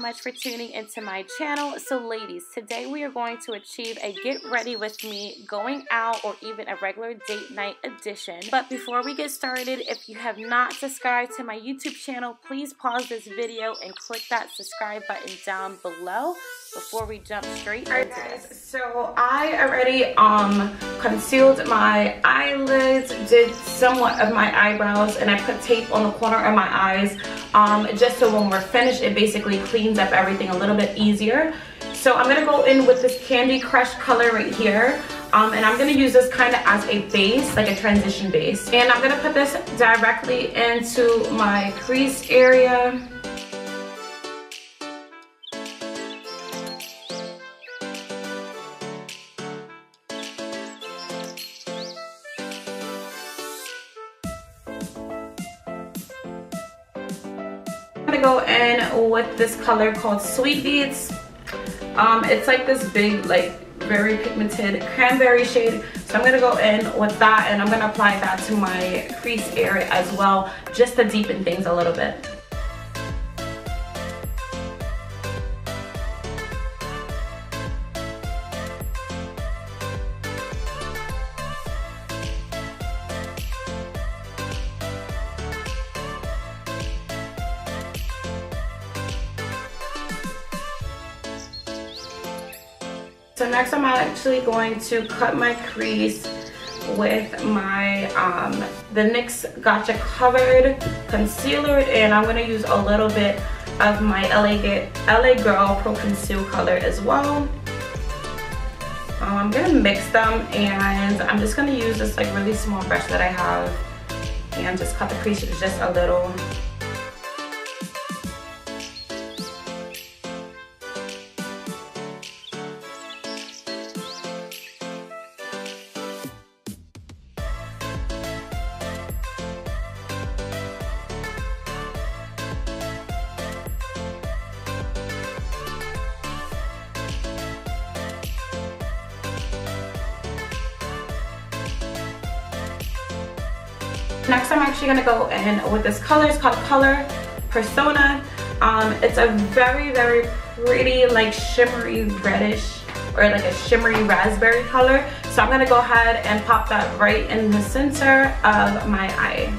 much for tuning into my channel. So ladies, today we are going to achieve a get ready with me, going out, or even a regular date night edition. But before we get started, if you have not subscribed to my YouTube channel, please pause this video and click that subscribe button down below before we jump straight into this. So I already concealed my eyelids, did somewhat of my eyebrows, and I put tape on the corner of my eyes just so when we're finished it basically cleans up everything a little bit easier. So I'm going to go in with this Candy Crush color right here, and I'm going to use this kind of as a base, like a transition base, and I'm going to put this directly into my crease area. I'm gonna go in with this color called Sweet Beets. It's like this big, like very pigmented cranberry shade. So I'm gonna go in with that and I'm gonna apply that to my crease area as well, just to deepen things a little bit. So next I'm actually going to cut my crease with my the NYX Gotcha Covered Concealer, and I'm going to use a little bit of my LA Girl Pro Conceal color as well. I'm going to mix them, and I'm just going to use this like really small brush that I have and just cut the crease just a little. Next, I'm actually going to go in with this color. It's called Color Persona. It's a very, very pretty, like shimmery reddish or like a shimmery raspberry color. So I'm going to go ahead and pop that right in the center of my eye.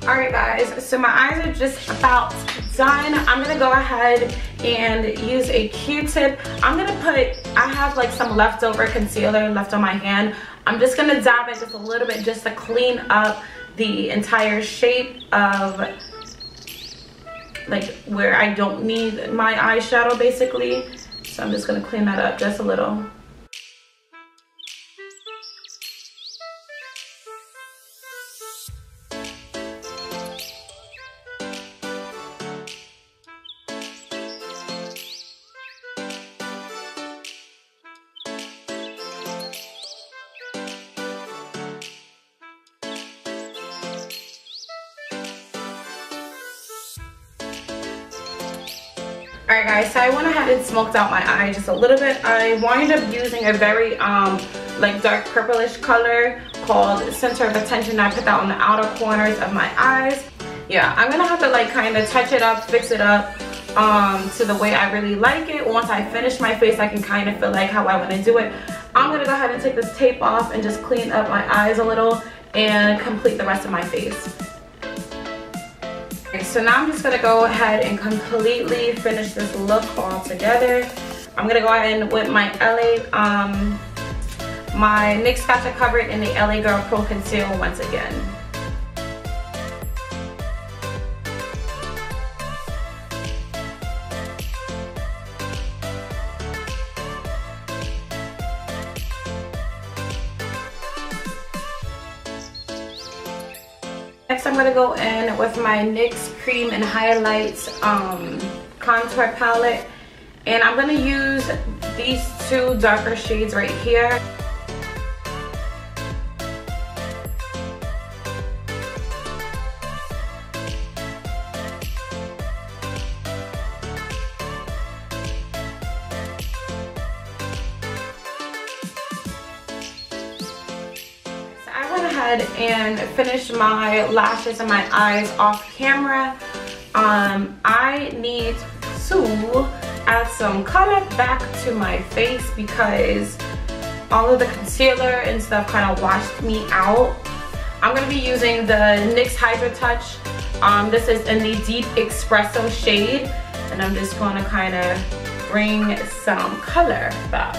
Alright guys, so my eyes are just about done. I'm going to go ahead and use a Q-tip. I have like some leftover concealer left on my hand. I'm just going to dab it just a little bit just to clean up the entire shape of like where I don't need my eyeshadow basically. So I'm just going to clean that up just a little. Alright guys, so I went ahead and smoked out my eye just a little bit. I wound up using a very like dark purplish color called Center of Attention. I put that on the outer corners of my eyes. Yeah, I'm gonna have to like kind of touch it up, fix it up to the way I really like it. Once I finish my face, I can kind of feel like how I want to do it. I'm gonna go ahead and take this tape off and just clean up my eyes a little and complete the rest of my face. Okay, so now I'm just going to go ahead and completely finish this look all together. I'm going to go ahead and with my my NYX Gotcha Covered in the LA Girl Pro Conceal once again. Next, I'm going to go in with my NYX Cream and Highlights contour palette, and I'm going to use these two darker shades right here. ahead and finish my lashes and my eyes off camera. I need to add some color back to my face because all of the concealer and stuff kind of washed me out. I'm going to be using the NYX Hydra Touch. This is in the Deep Espresso shade, and I'm just going to kind of bring some color back.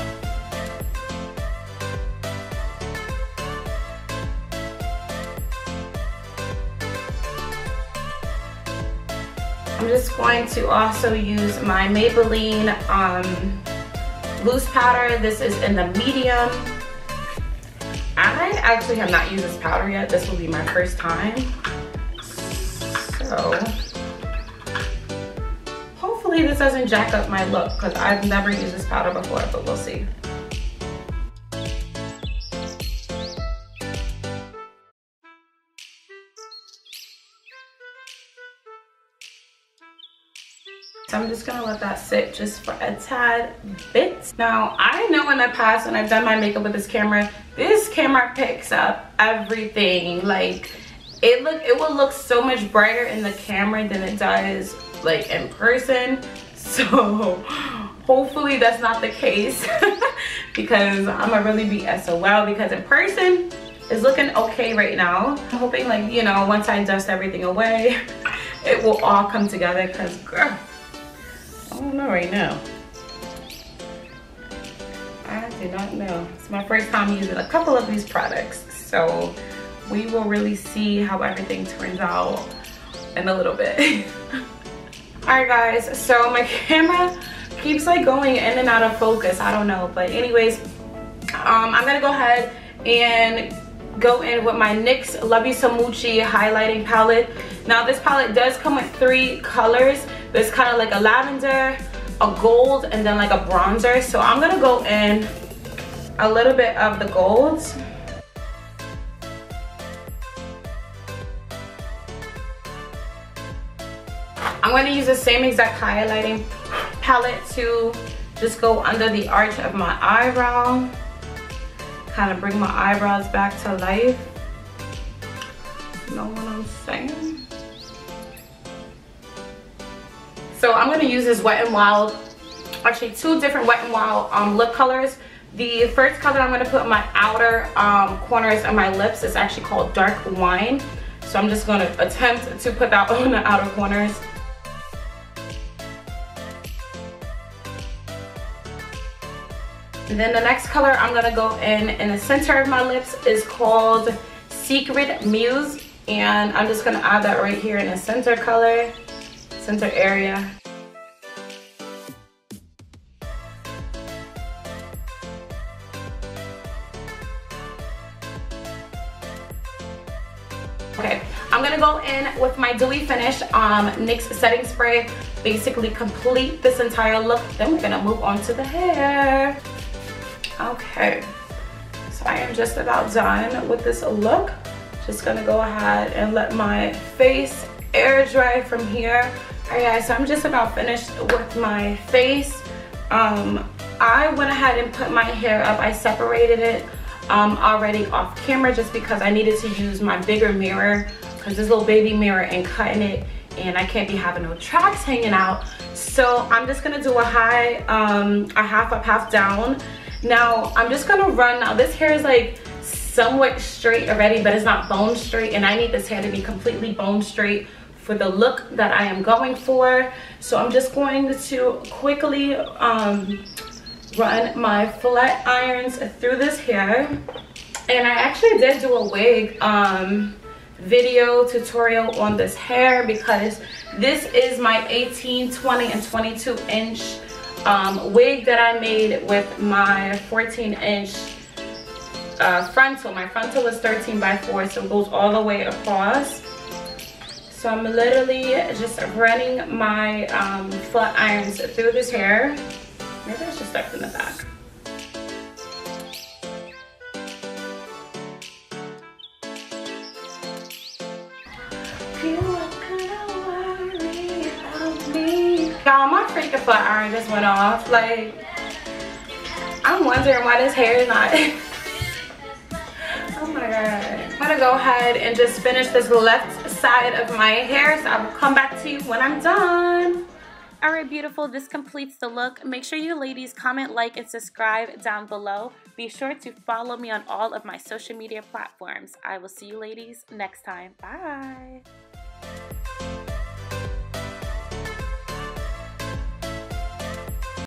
I'm just going to also use my Maybelline loose powder. This is in the medium. I actually have not used this powder yet. This will be my first time. So hopefully this doesn't jack up my look because I've never used this powder before, but we'll see. So I'm just gonna let that sit just for a tad bit. Now, I know in the past when I've done my makeup with this camera picks up everything. Like, it will look so much brighter in the camera than it does like in person. So hopefully that's not the case because I'm gonna really be SOL because in person it's looking okay right now. I'm hoping, like, you know, once I dust everything away, it will all come together because, girl, I don't know right now. I do not know. It's my first time using a couple of these products, so we will really see how everything turns out in a little bit. Alright guys, so my camera keeps like going in and out of focus. I don't know, but anyways, I'm gonna go ahead and go in with my NYX Love You So Mochi highlighting palette. Now this palette does come with 3 colors. There's kind of like a lavender, a gold, and then like a bronzer. So I'm gonna go in a little bit of the golds. I'm going to use the same exact highlighting palette to just go under the arch of my eyebrow. Kind of bring my eyebrows back to life. Know what I'm saying? So I'm going to use this Wet n Wild, actually 2 different Wet n Wild lip colors. The first color I'm going to put in my outer corners of my lips is actually called Dark Wine. So I'm just going to attempt to put that on the outer corners. And then the next color I'm going to go in the center of my lips is called Secret Muse. And I'm just going to add that right here in the center color, center area. Okay, I'm gonna go in with my Dewy Finish NYX setting spray, basically complete this entire look. Then we're gonna move on to the hair. Okay, so I am just about done with this look. Just gonna go ahead and let my face air dry from here. Alright guys, so I'm just about finished with my face. I went ahead and put my hair up. I separated it already off camera just because I needed to use my bigger mirror because this little baby mirror ain't cutting it and I can't be having no tracks hanging out. So I'm just gonna do a high, a half up, half down. Now I'm just gonna run. Now this hair is like somewhat straight already, but it's not bone straight, and I need this hair to be completely bone straight for the look that I am going for. So I'm just going to quickly run my flat irons through this hair. And I actually did do a wig video tutorial on this hair because this is my 18, 20, and 22 inch wig that I made with my 14-inch frontal. My frontal is 13x4, so it goes all the way across. So I'm literally just running my flat irons through this hair. Maybe I should start from the back. Y'all, my freaking flat iron just went off. Like, I'm wondering why this hair is not I'm my god. I'm gonna go ahead and just finish this left side of my hair, so I will come back to you when I'm done. Alright, beautiful, this completes the look. Make sure you ladies comment, like, and subscribe down below. Be sure to follow me on all of my social media platforms. I will see you ladies next time. Bye!